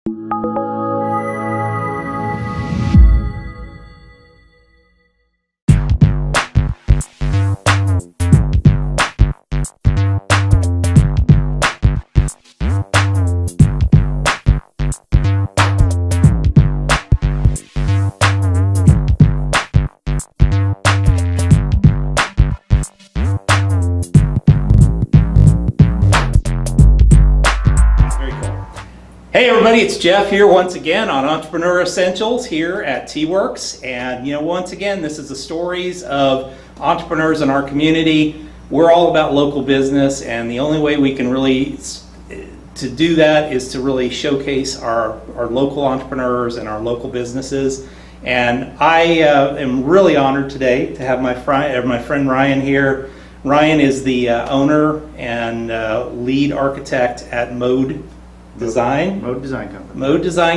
Hey everybody, it's Jeff here once again on Entrepreneur Essentials here at T-Werx. And once again, this is the stories of entrepreneurs in our community. We're all about local business, and the only way we can really to do that is to really showcase our local entrepreneurs and our local businesses. And I am really honored today to have my friend Ryan here. Ryan is the owner and lead architect at Mode Design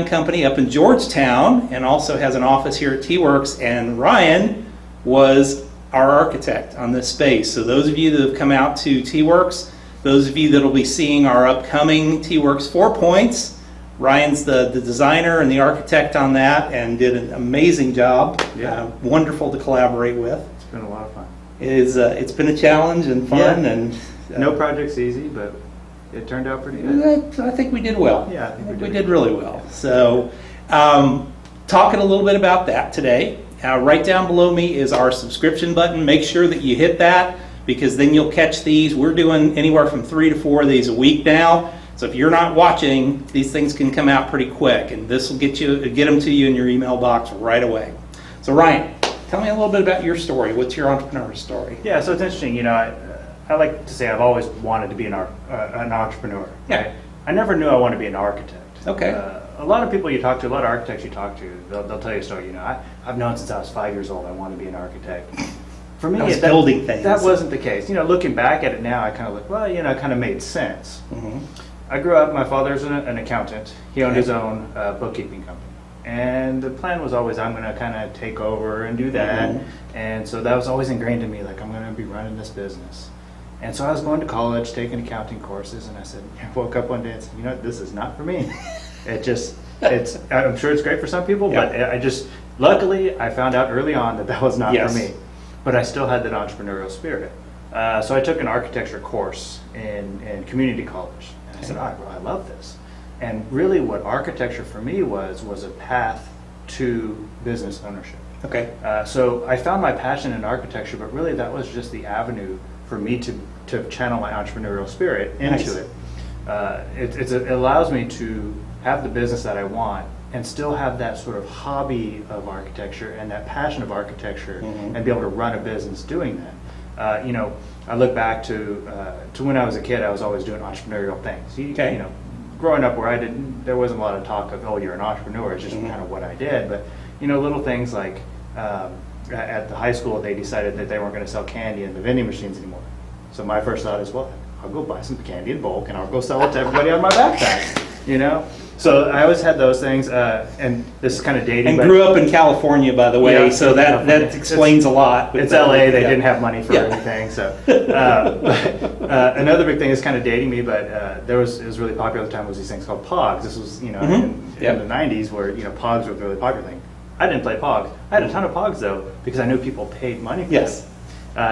Company up in Georgetown, and also has an office here at T-Werx. And Ryan was our architect on this space. So those of you that have come out to T-Werx, those of you that will be seeing our upcoming T-Werx 4 Points, Ryan's the designer and the architect on that, and did an amazing job. Yeah. Wonderful to collaborate with. It's been a lot of fun. It's been a challenge and fun, and no project's easy, but it turned out pretty good. I think we did well. Yeah, I think we did really well. So, talking a little bit about that today. Right down below me is our subscription button. Make sure that you hit that, because then you'll catch these. We're doing anywhere from 3 to 4 of these a week now. So if you're not watching, these things can come out pretty quick, and this will get them to you in your email box right away. So Ryan, tell me a little bit about your story. What's your entrepreneur story? Yeah, so it's interesting. I like to say I've always wanted to be an entrepreneur. Yeah. Right? I never knew I wanted to be an architect. Okay. A lot of people you talk to, a lot of architects you talk to, they'll tell you a story. I've known since I was 5 years old I want to be an architect. For me, building things. That wasn't the case. Looking back at it now, I kind of look, well, it kind of made sense. Mm-hmm. I grew up, my father's an accountant. He owned his own bookkeeping company. And the plan was always, I'm going to kind of take over and do that. Mm-hmm. And so that was always ingrained in me, like, I'm going to be running this business. And so I was going to college, taking accounting courses, and I woke up one day and said, this is not for me. I'm sure it's great for some people, but luckily I found out early on that was not for me. But I still had that entrepreneurial spirit. So I took an architecture course in community college. And I said, I love this. And really what architecture for me was a path to business ownership. Okay. So I found my passion in architecture, but really that was just the avenue for me to channel my entrepreneurial spirit into it. It allows me to have the business that I want and still have that sort of hobby of architecture and that passion of architecture, and be able to run a business doing that. I look back to when I was a kid, I was always doing entrepreneurial things. Growing up where there wasn't a lot of talk of, oh, you're an entrepreneur. It's just kind of what I did. But little things like at the high school, they decided that they weren't going to sell candy in the vending machines anymore. So my first thought is, well, I'll go buy some candy in bulk and I'll go sell it to everybody on my backpack. So I always had those things, and this is kind of dating. And grew up in California, by the way, so that explains a lot. It's LA, they didn't have money for anything. So another big thing is kind of dating me, but it was really popular at the time, was these things called Pogs. This was in the 90s where Pogs were a really popular thing. I didn't play Pogs. I had a ton of Pogs though, because I knew people paid money for them.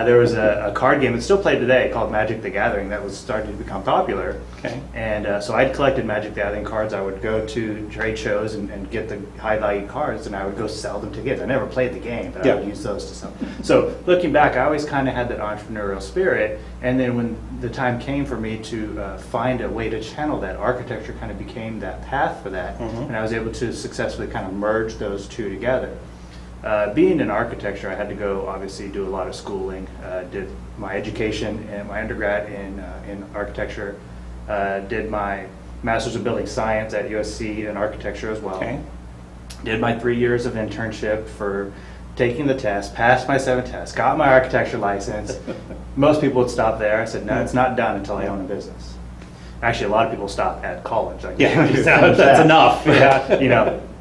There was a card game that's still played today called Magic the Gathering that was starting to become popular. Okay. And so I'd collected Magic the Gathering cards. I would go to trade shows and get the high value cards, and I would go sell them to kids. I never played the game, but I would use those to sell. So looking back, I always kind of had that entrepreneurial spirit. And then when the time came for me to find a way to channel that, architecture kind of became that path for that. And I was able to successfully kind of merge those two together. Being in architecture, I had to go obviously do a lot of schooling. Did my education and my undergrad in architecture. Did my master's of building science at USC in architecture as well. Okay. Did my 3 years of internship for taking the test, passed my 7 tests, got my architecture license. Most people would stop there. I said, no, it's not done until I own a business. Actually, a lot of people stop at college. Like, that's enough.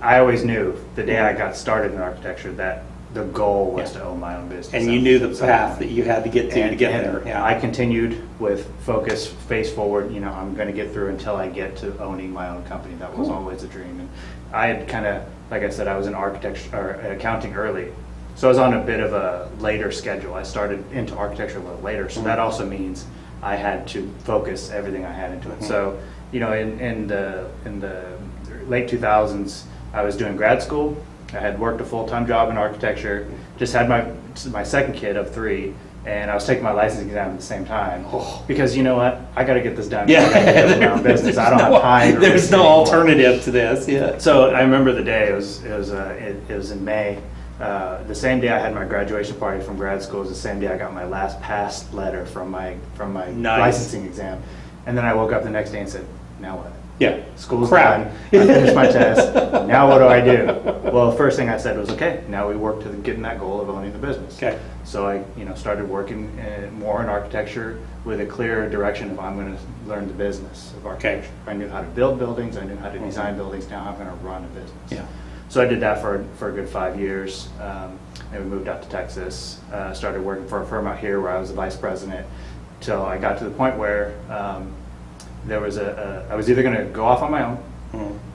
I always knew the day I got started in architecture that the goal was to own my own business. And you knew the path that you had to get to get and there. Yeah. I continued with focus, face forward. I'm going to get through until I get to owning my own company. That was always a dream. And I had kind of, like I said, I was in architecture or accounting early. So I was on a bit of a later schedule. I started into architecture a little later. So that also means I had to focus everything I had into it. So, in the late 2000s, I was doing grad school. I had worked a full-time job in architecture, just had my second kid of 3, and I was taking my license exam at the same time. Because you know what? I got to get this done. Yeah. I got to build my own business. I don't have time. There's no alternative to this. Yeah. So I remember the day. It was in May. The same day I had my graduation party from grad school was the same day I got my last pass letter from my licensing exam. And then I woke up the next day and said, now what? Yeah. School's Crap. done. I finished my test. Now what do I do? Well, the first thing I said was, okay, now we work to getting that goal of owning the business. Okay. So I started working more in architecture with a clear direction of I'm going to learn the business of architecture. I knew how to build buildings. I knew how to design buildings. Now I'm going to run a business. Yeah. So I did that for a good 5 years. And we moved out to Texas. Started working for a firm out here where I was the vice president till I got to the point where I was either going to go off on my own,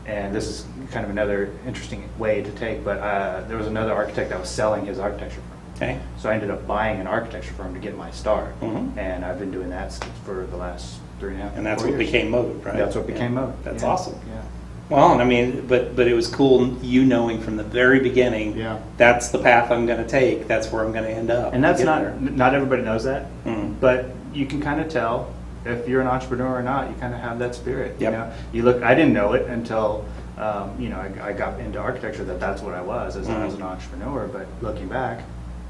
and this is kind of another interesting way to take, but there was another architect that was selling his architecture firm. Okay. So I ended up buying an architecture firm to get my start, Mhm. and I've been doing that for the last 3.5 And that's 4 what years. became Mode, right? That's what became Mode. That's Yeah. awesome. Yeah. Well, and I mean, but it was cool you knowing from the very beginning, Yeah. that's the path I'm going to take. That's where I'm going to end up. And that's Get not there. not everybody knows that, Mhm. but you can kind of tell if you're an entrepreneur or not. You kind of have that spirit. Yep. You look. I didn't know it until I got into architecture that's what I was as an entrepreneur. But looking back,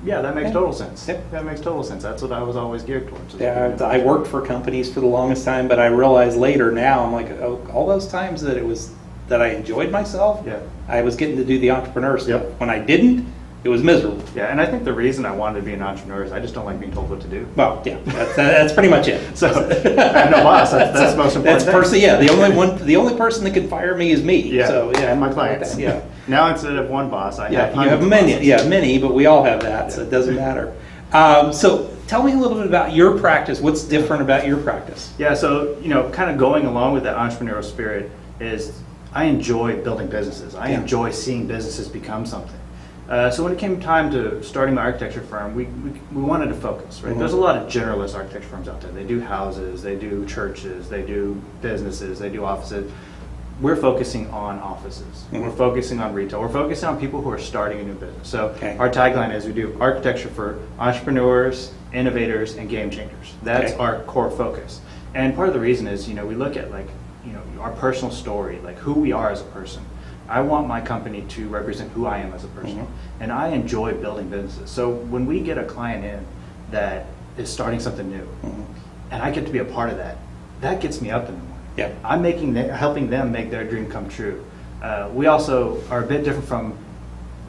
yeah, that makes total sense. Yep. That makes total sense. That's what I was always geared towards. Yeah, I worked for companies for the longest time, but I realized later now, I'm like, oh, all those times that I enjoyed myself, Yeah. I was getting to do the entrepreneur stuff. Yep. When I didn't, it was miserable. Yeah, and I think the reason I wanted to be an entrepreneur is I just don't like being told what to do. Well, yeah, that's pretty much it. So I have no boss. That's the most important. That's thing. person. Yeah, the only person that can fire me is me. Yeah, So yeah, and my clients. Yeah. Now instead of one boss, I Yeah, have you have hundreds of many. bosses. Yeah, many, but we all have that, so it doesn't matter. So tell me a little bit about your practice. What's different about your practice? Yeah, so kind of going along with that entrepreneurial spirit is I enjoy building businesses. I Yeah. enjoy seeing businesses become something. So when it came time to starting my architecture firm, we wanted to focus, right? Mhm. There's a lot of generalist architecture firms out there. They do houses, they do churches, they do businesses, they do offices. We're focusing on offices. Mhm. We're focusing on retail. We're focusing on people who are starting a new business. So Okay. our tagline is we do architecture for entrepreneurs, innovators, and game changers. That's Okay. our core focus. And part of the reason is, we look at our personal story, like who we are as a person. I want my company to represent who I am as a person. Mhm. And I enjoy building businesses. So when we get a client in that is starting something new, Mhm. and I get to be a part of that, that gets me up in the morning. Yeah. I'm helping them make their dream come true. We also are a bit different from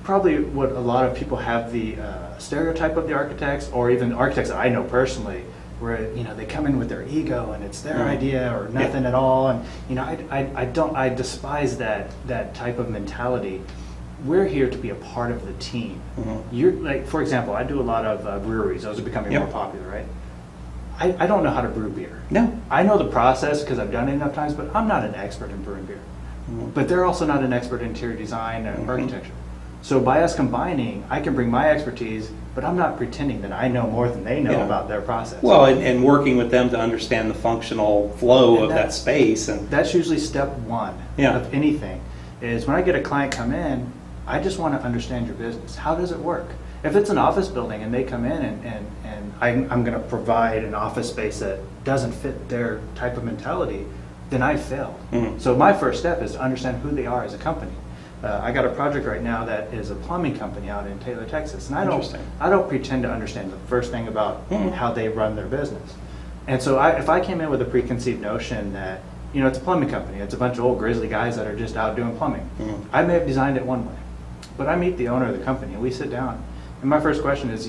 probably what a lot of people have the stereotype of the architects, or even architects that I know personally, where they come in with their ego and it's their Mhm. idea or nothing at all, and I despise that type of mentality. We're here to be a part of the team. Mhm. You're like, for example, I do a lot of breweries. Those are becoming Yep. more popular, right? I don't know how to brew beer. No. I know the process because I've done it enough times, but I'm not an expert in brewing beer. Mhm. But they're also not an expert in interior design and Mhm. architecture. So by us combining, I can bring my expertise, but I'm not pretending that I know more than they know Yeah. about their process. Well, and working with them to understand the functional flow And of that that's- space, and That's usually step one Yeah. of anything, is when I get a client come in, I just want to understand your business. How does it work? If it's an office building and they come in and I'm going to provide an office space that doesn't fit their type of mentality, then I failed. Mhm. So my first step is to understand who they are as a company. I got a project right now that is a plumbing company out in Taylor, Texas, and Interesting. I don't pretend to understand the first thing about Mhm. how they run their business. And so if I came in with a preconceived notion that it's a plumbing company, it's a bunch of old grizzly guys that are just out doing plumbing, Mhm. I may have designed it one way, but I meet the owner of the company and we sit down, and my first question is,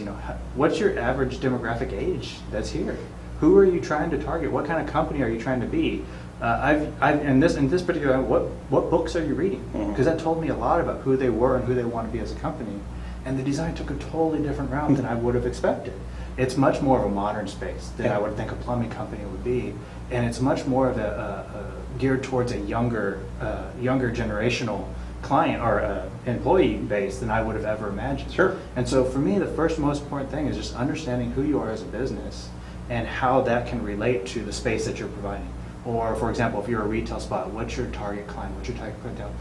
what's your average demographic age that's here? Who are you trying to target? What kind of company are you trying to be? In this particular, what books are you reading? Mhm. Because that told me a lot about who they were and who they want to be as a company. and the design took a totally different route than I would have expected. It's much more of a modern space than I would think a plumbing company would be, and it's much more of a geared towards a younger generational client or employee base than I would have ever imagined. Sure. And so for me, the first most important thing is just understanding who you are as a business and how that can relate to the space that you're providing. Or for example, if you're a retail spot, what's your target client, what's your target clientele?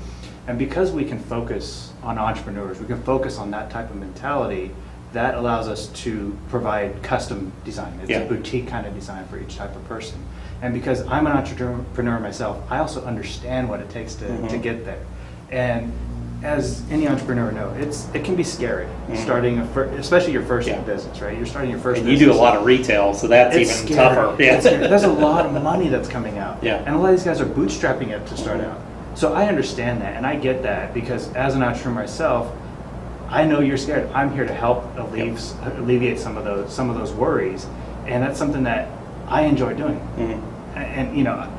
And because we can focus on entrepreneurs, we can focus on that type of mentality, that allows us to provide custom design. It's a boutique kind of design for each type of person. And because I'm an entrepreneur myself, I also understand what it takes to get there. And as any entrepreneur knows, it can be scary starting, especially your first business, right? You're starting your first and business. you do a lot of retail, so that's It's even scary. tougher. It's scary. There's a lot of money that's coming out. Yeah. And a lot of these guys are bootstrapping it to start out. So I understand that, and I get that, because as an entrepreneur myself, I know you're scared. I'm here to help alleviate some of those worries, and that's something that I enjoy doing. And you know,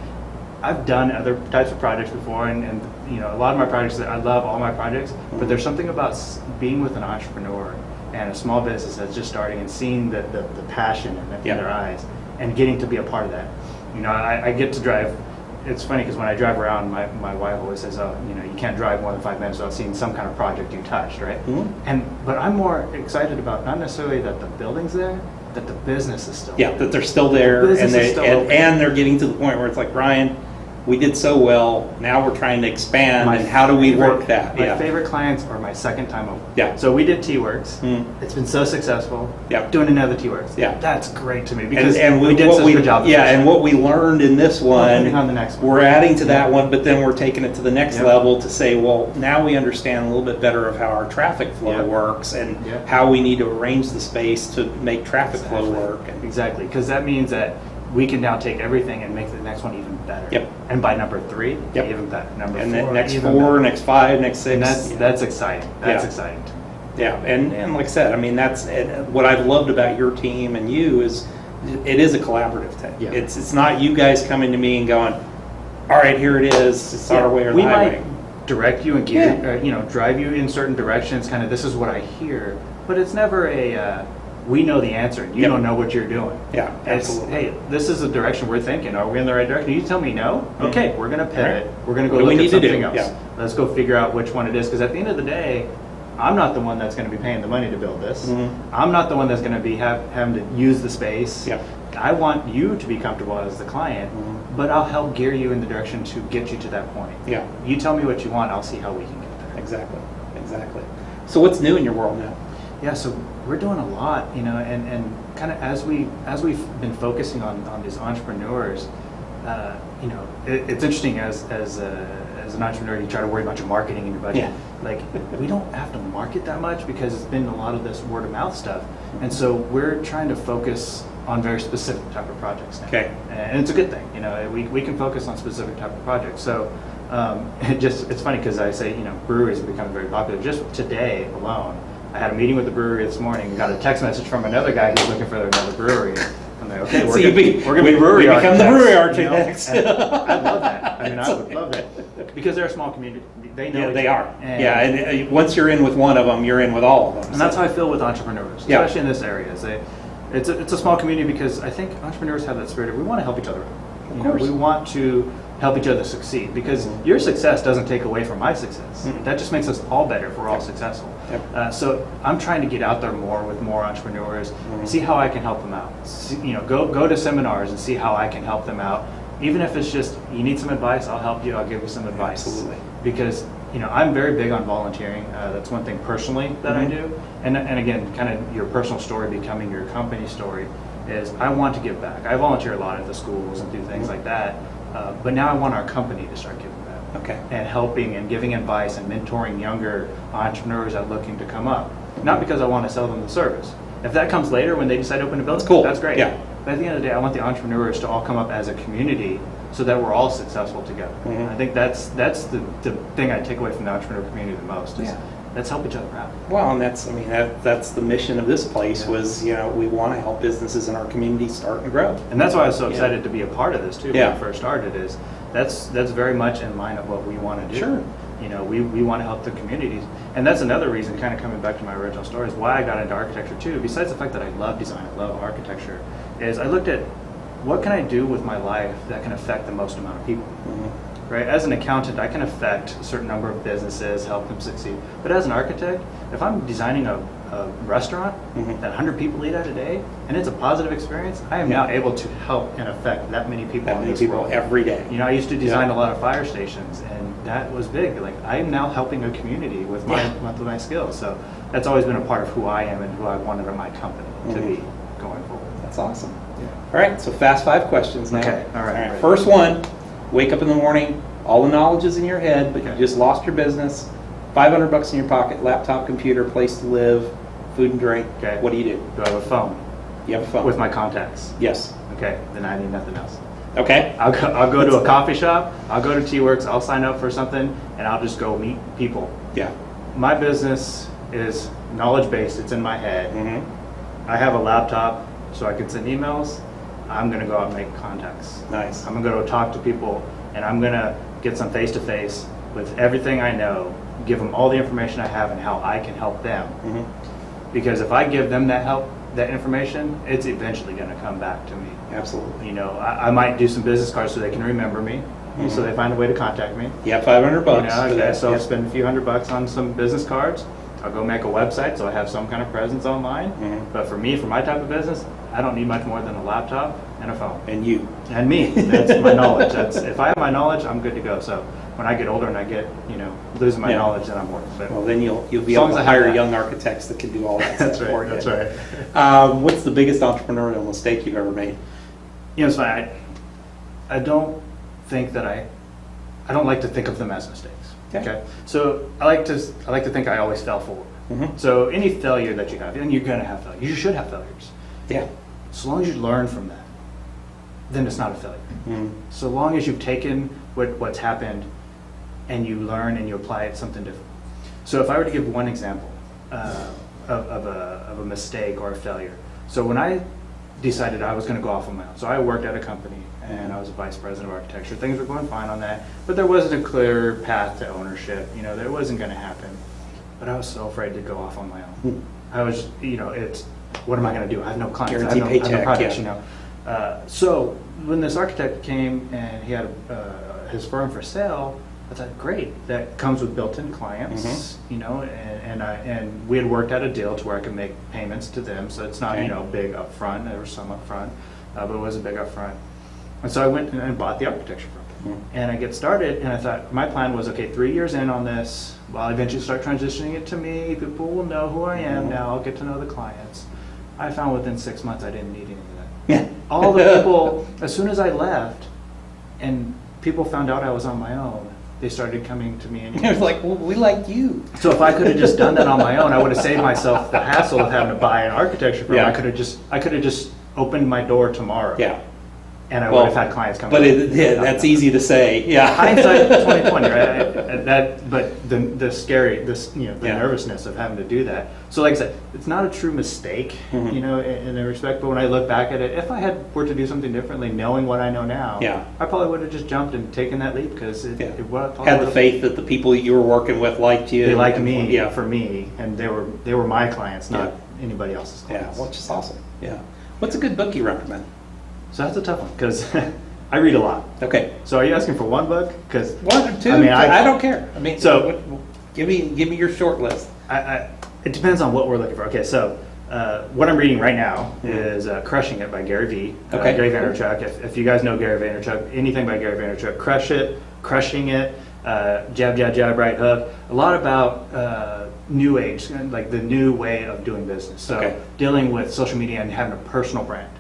I've done other types of projects before, and you know, a lot of my projects, I love all my projects, but there's something about being with an entrepreneur and a small business that's just starting and seeing the passion in their eyes and getting to be a part of that. You know, I get to drive. It's funny because when I drive around, my wife always says, "Oh, you know, you can't drive more than 5 minutes without seeing some kind of project you touched, right?" But I'm more excited about not necessarily that the building's there, that the business is still there. That they're still there, and they're getting to the point where it's like, Ryan, we did so well. Now we're trying to expand, and how do we work that? My favorite clients are my second time over. Yeah. So we did T-Werx. It's been so successful. Yeah. Doing another T-Werx. Yeah. That's great to me because and we did such a good job. And what we learned in this one, on the next one. we're adding to that one, but then we're taking it to the next level to say, well, now we understand a little bit better of how our traffic flow works and how we need to arrange the space to make traffic flow work. Exactly, because that means that we can now take everything and make the next one even better. Yep. And by number 3, even better. Number 4, then next even 4, better. next 5, next 6. And that's exciting. That's exciting to me. Yeah, and like I said, I mean, that's what I've loved about your team and you is it is a collaborative thing. Yeah. It's not you guys coming to me and going, all right, here it is. It's our way or the highway. We might direct you and drive you in certain directions. Kind of, this is what I hear, but it's never a. We know the answer, and you don't know what you're doing. Yeah, absolutely. Hey, this is the direction we're thinking. Are we in the right direction? You tell me no. Okay, we're going to pivot. Right. We're going to go look at something else. Let's go figure out which one it is. Because at the end of the day, I'm not the one that's going to be paying the money to build this. I'm not the one that's going to be having to use the space. I want you to be comfortable as the client, but I'll help gear you in the direction to get you to that point. Yeah. You tell me what you want, I'll see how we can get there. Exactly. So what's new in your world now? Yeah, so we're doing a lot, you know, and kind of as we've been focusing on these entrepreneurs, you know, it's interesting as an entrepreneur, you try to worry about your marketing and your budget. Yeah. Like, we don't have to market that much because it's been a lot of this word of mouth stuff, and so we're trying to focus on very specific type of projects now. Okay. And it's a good thing, you know, we can focus on specific type of projects. So it's funny because I say, you know, breweries have become very popular. Just today alone, I had a meeting with the brewery this morning and got a text message from another guy who's looking for another brewery. I'm like, okay, we're going to be brewery architects. Become the brewery architects. You know? I love that. I mean, I would love that. Because they're a small community. They know they are. And once you're in with one of them, you're in with all of them. And that's how I feel with entrepreneurs, especially in this area. It's a small community because I think entrepreneurs have that spirit of we want to help each other out. Of course. We want to help each other succeed because your success doesn't take away from my success. That just makes us all better if we're all successful. So I'm trying to get out there more with more entrepreneurs, see how I can help them out. You know, go to seminars and see how I can help them out. Even if it's just you need some advice, I'll help you. I'll give you some advice. Absolutely. Because you know I'm very big on volunteering. That's one thing personally that I do. And again, kind of your personal story becoming your company story is I want to give back. I volunteer a lot at the schools and do things like that. But now I want our company to start giving back. Okay. And helping and giving advice and mentoring younger entrepreneurs that are looking to come up. Not because I want to sell them the service. If that comes later when they decide to open a building, cool. That's great. Yeah. But at the end of the day, I want the entrepreneurs to all come up as a community so that we're all successful together. I think that's the thing I take away from the entrepreneur community the most. Is let's help each other out. Well, and that's the mission of this place was, you know, we want to help businesses in our community start and grow. And that's why I was so excited to be a part of this too when Yeah. I first started is that's very much in line of what we want to do. Sure. we want to help the communities. And that's another reason, kind of coming back to my original story, is why I got into architecture too. Besides the fact that I love design, I love architecture, is I looked at what can I do with my life that can affect the most amount of people. Right? As an accountant, I can affect a certain number of businesses, help them succeed. But as an architect, if I'm designing a restaurant that 100 people eat at a day, and it's a positive experience, I am now able to help and affect that many people. That many people every day. I used to design a lot of fire stations, and that was big. Like, I'm now helping a community with my skills. So that's always been a part of who I am and who I wanted my company to be going forward. That's awesome. All right, so fast 5 questions now. Okay, all right. First one, wake up in the morning, all the knowledge is in your head, but you just lost your business, $500 in your pocket, laptop, computer, place to live, food and drink. Okay. What do you do? Do I have a phone? You have a phone? With my contacts. Yes. Okay, then I need nothing else. Okay. I'll go to a coffee shop, I'll go to T-Werx, I'll sign up for something, and I'll just go meet people. Yeah. My business is knowledge-based, it's in my head. I have a laptop, so I can send emails. I'm going to go out and make contacts. Nice. I'm going to go talk to people, and I'm going to get some face-to-face with everything I know, give them all the information I have and how I can help them. Because if I give them that help, that information, it's eventually going to come back to me. Absolutely. I might do some business cards so they can remember me, so they find a way to contact me. Yeah, $500. So I'll spend a few $100 on some business cards. I'll go make a website so I have some kind of presence online. But for me, for my type of business, I don't need much more than a laptop and a phone. And you. And me. That's my knowledge. If I have my knowledge, I'm good to go. So when I get older and I get, losing my knowledge, then I'm working. But well, then you'll be able to hire young architects that can do all that that's stuff right. for you. That's right. What's the biggest entrepreneurial mistake you've ever made? It's funny. I don't think that I don't like to think of them as mistakes. Okay. So I like to think I always fell forward. So any failure that you have, and you're going to have failures. You should have failures. Yeah. So long as you learn from that, then it's not a failure. So long as you've taken what's happened and you learn and you apply it to something different. So if I were to give one example of a mistake or a failure. So when I decided I was going to go off on my own, so I worked at a company and I was a vice president of architecture. Things were going fine on that, but there wasn't a clear path to ownership. That wasn't going to happen. But I was so afraid to go off on my own. I was, it's, what am I going to do? I have no clients. Guarantee I have no projects, yeah. So when this architect came and he had his firm for sale, I thought, great, that comes with built-in clients, and we had worked out a deal to where I could make payments to them, so it's not, big upfront. There was some upfront, but it was a big upfront. And so I went and bought the architecture firm. And I get started, and I thought, my plan was, okay, 3 years in on this, well, I'll eventually start transitioning it to me. People will know who I am now. I'll get to know the clients. I found within 6 months I didn't need any of that. All the people, as soon as I left, and people found out I was on my own, they started coming to me. And it was like, well, we like you. So if I could have just done that on my own, I would have saved myself the hassle of having to buy an architecture firm. I could have just opened my door tomorrow. Yeah. And I would have had clients come. But that's easy to say. Yeah. Hindsight 2020, right? But the nervousness of having to do that. So like I said, it's not a true mistake, in a respect. But when I look back at it, if I were to do something differently, knowing what I know now, I probably would have just jumped and taken that leap because it had the faith that the people you were working with liked you. They liked me, for me, and they were my clients, not anybody else's clients. Yeah, which is awesome. Yeah. What's a good book you recommend? So that's a tough one because I read a lot. Okay. So are you asking for one book? Because one or two? I don't care. So give me your short list. It depends on what we're looking for. Okay, so what I'm reading right now is Crushing It by Gary Vee. Gary Vaynerchuk. If you guys know Gary Vaynerchuk, anything by Gary Vaynerchuk, Crushing It, Jab, Jab, Jab, Right Hook. A lot about new age, like the new way of doing business. So dealing with social media and having a personal brand.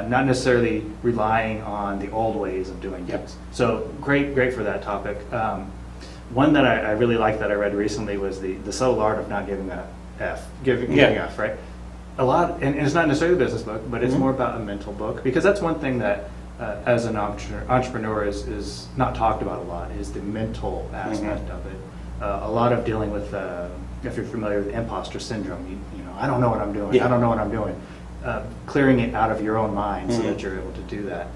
Not necessarily relying on the old ways of doing things. So great for that topic. One that I really liked that I read recently was the subtle art of not giving a F, giving F, right? A lot, and it's not necessarily a business book, but it's more about a mental book, because that's one thing that as an entrepreneur is not talked about a lot, is the mental aspect of it. A lot of dealing with, if you're familiar with imposter syndrome, I don't know what I'm doing. I don't know what I'm doing. Clearing it out of your own mind so that you're able to do that.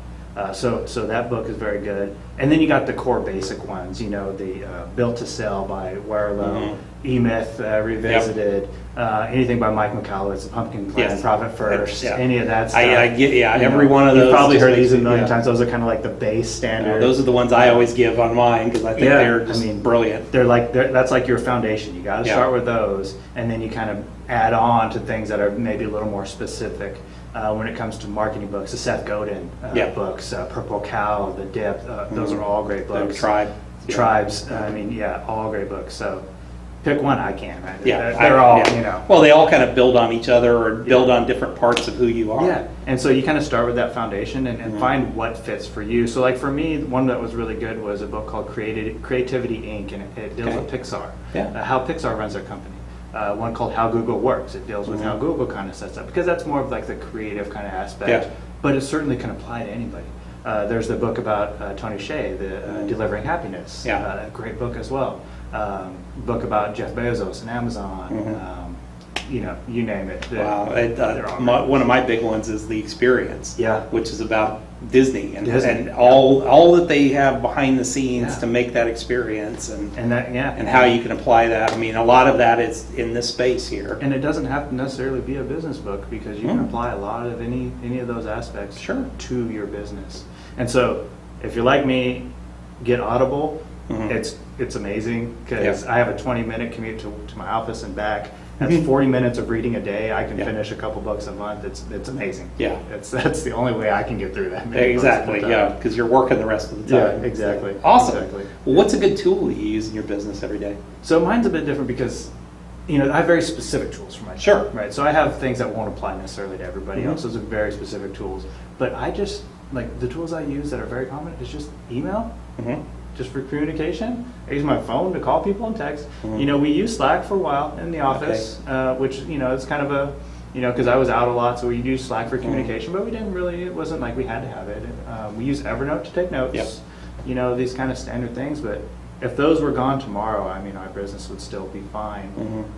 So that book is very good. And then you got the core basic ones, the Built to Sell by Werlo, E-Myth Revisited, anything by Mike McCallowitz, The Pumpkin Plan, Yes. Profit First, Yeah. any of that stuff. I get, every know, one of those. You've probably just heard makes these a me- million yeah. times. Those are kind of like the base standard. Those are the ones I always give on mine because I think they're just brilliant. That's like your foundation. You got to Yeah. start with those, and then you kind of add on to things that are maybe a little more specific. When it comes to marketing books, the Seth Godin books, Purple Cow, The Dip, those are all great books. Tribe. Tribes, all great books. So pick one I can, right? Yeah, They're all, Well, they all kind of build on each other or build on different parts of who you are. Yeah, and so you kind of start with that foundation and find what fits for you. So like for me, one that was really good was a book called Creativity Inc. and it deals with Pixar, how Pixar runs their company. One called How Google Works. It deals with how Google kind of sets up, because that's more of like the creative kind of aspect, but it certainly can apply to anybody. There's the book about Tony Hsieh, the Delivering Happiness, a great book as well. Book about Jeff Bezos and Amazon, you name it. Wow, one of my big ones is The Experience, which is about Disney and all that they have behind the scenes to make that experience and how you can apply that. I mean, a lot of that is in this space here. And it doesn't have to necessarily be a business book, because you can apply a lot of any of those aspects to your business. And so if you're like me, get Audible. It's amazing, because I have a 20-minute commute to my office and back. That's 40 minutes of reading a day. I can finish a couple books a month. It's amazing. Yeah, that's the only way I can get through that. Exactly. Yeah, because you're working the rest of the time. Yeah, exactly. Awesome. Exactly. Well, what's a good tool that you use in your business every day? So mine's a bit different because, I have very specific tools for my job. Right. So I have things that won't apply necessarily to everybody else. Those are very specific tools. But I just like the tools I use that are very common is just email. Just for communication. I use my phone to call people and text. We used Slack for a while in the office, which, it's kind of a, because I was out a lot, so we used Slack for communication, but we didn't really, it wasn't like we had to have it. We use Evernote to take notes, these kind of standard things, but if those were gone tomorrow, our business would still be fine.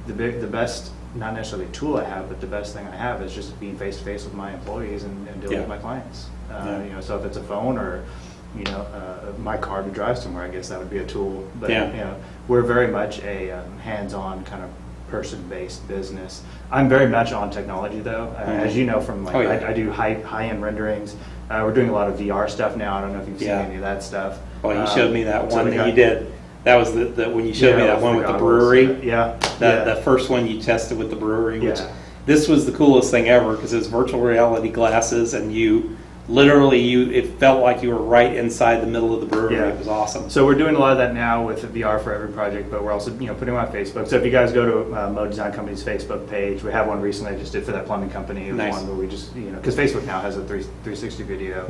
The best, not necessarily tool I have, but the best thing I have is just being face to face with my employees and dealing with my clients. So if it's a phone or my car to drive somewhere, I guess that would be a tool. But we're very much a hands-on kind of person-based business. I'm very much on technology, though, as you know from I do high-end renderings. We're doing a lot of VR stuff now. I don't know if you've seen any of that stuff. Well, you showed me that one that you did. That was the when you showed me that one with the brewery. The first one you tested with the brewery. Which this was the coolest thing ever, because it was virtual reality glasses, and you. Literally, it felt like you were right inside the middle of the brewery. It was awesome. So we're doing a lot of that now with VR for every project, but we're also putting them on Facebook. So if you guys go to Mode Design Company's Facebook page, we have one recently I just did for that plumbing company. It was one where we just because Facebook now has a 360 video.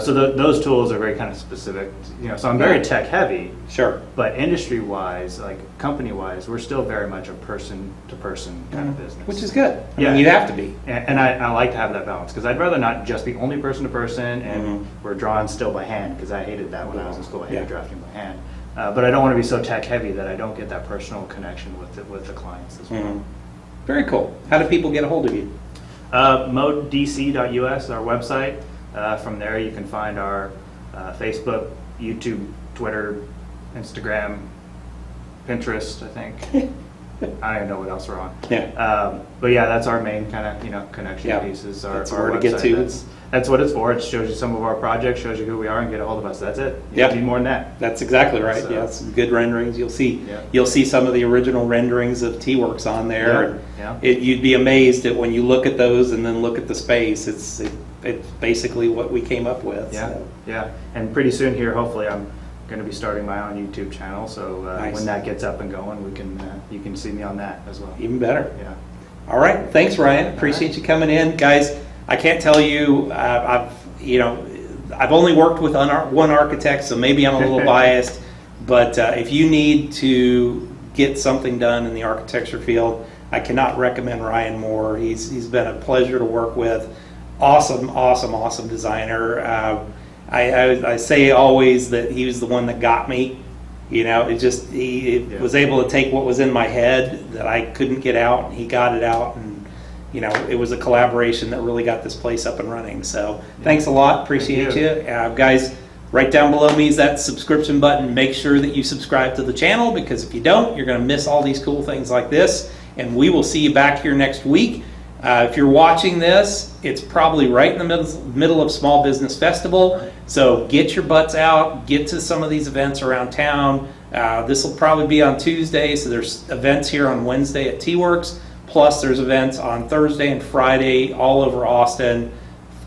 So those tools are very kind of specific. So I'm very tech heavy. Sure. But industry wise, like company wise, we're still very much a person to person kind of business, which is good. I mean, you have to be. And I like to have that balance, because I'd rather not just be only person to person, and we're drawing still by hand, because I hated that when I was in school. I hated drafting by hand. But I don't want to be so tech heavy that I don't get that personal connection with the clients as well. Very cool. How do people get a hold of you? modedc.us, our website. From there you can find our Facebook, YouTube, Twitter, Instagram, Pinterest, I think. I don't even know what else we're on. But that's our main kind of connection pieces. That's our where to website. get to. That's what it's for. It shows you some of our projects, shows you who we are, and get a hold of us. That's it. You need more than that. That's exactly right. So, some good renderings. You'll see some of the original renderings of T-Werx on there. You'd be amazed at when you look at those and then look at the space. It's basically what we came up with. And pretty soon here, hopefully, I'm going to be starting my own YouTube channel. So when that gets up and going, you can see me on that as well. Even better. All right. Thanks, Ryan. Appreciate you coming in, guys. I can't tell you. I've only worked with one architect, so maybe I'm a little biased. But if you need to get something done in the architecture field, I cannot recommend Ryan more. He's been a pleasure to work with. Awesome designer. I say always that he was the one that got me. He was able to take what was in my head that I couldn't get out, and he got it out, and it was a collaboration that really got this place up and running. So thanks a lot. Appreciate you. Guys, right down below me is that subscription button. Make sure that you subscribe to the channel, because if you don't, you're going to miss all these cool things like this. And we will see you back here next week. If you're watching this, it's probably right in the middle of Small Business Festival. So get your butts out, get to some of these events around town. This will probably be on Tuesday, so there's events here on Wednesday at T-Werx, plus there's events on Thursday and Friday all over Austin.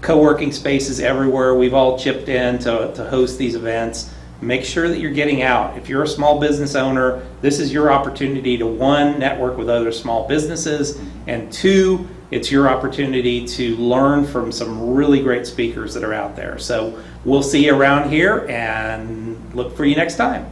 Co-working spaces everywhere. We've all chipped in to host these events. Make sure that you're getting out. If you're a small business owner, this is your opportunity to, one, network with other small businesses, and two, it's your opportunity to learn from some really great speakers that are out there. So we'll see you around here, and look for you next time.